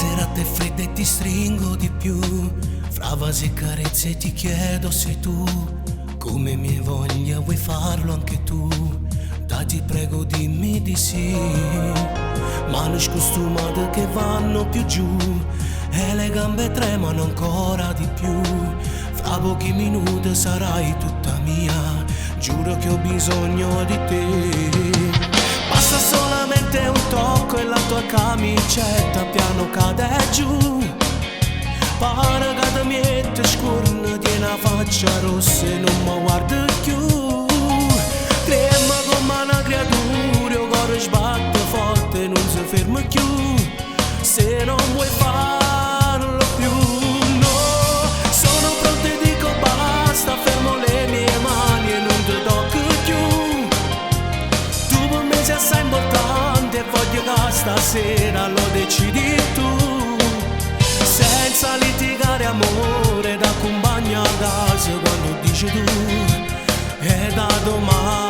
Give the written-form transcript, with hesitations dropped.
serata è fredda e ti stringo di più, fra vasi e carezze ti chiedo sei tu, come mi voglia vuoi farlo anche tu, dai ti prego dimmi di sì, mani scostumate che vanno più giù e le gambe tremano ancora di più, fra pochi minuti sarai tutta mia, giuro che ho bisogno di te. Basta solamente un tocco e la tua camicetta piano cade giù, pare che ti mette scorna di una faccia rossa e non mi guarda più, trema come una creatura, il cuore sbatte forte e non si ferma più, se non vuoi farlo più, no, sono pronto e dico basta, fermo le mie mani e non ti tocco più, tu per me sei assai importante e voglio che stasera lo decidi tu, senza litigare amore da compagna a casa quando dici tu, e da domani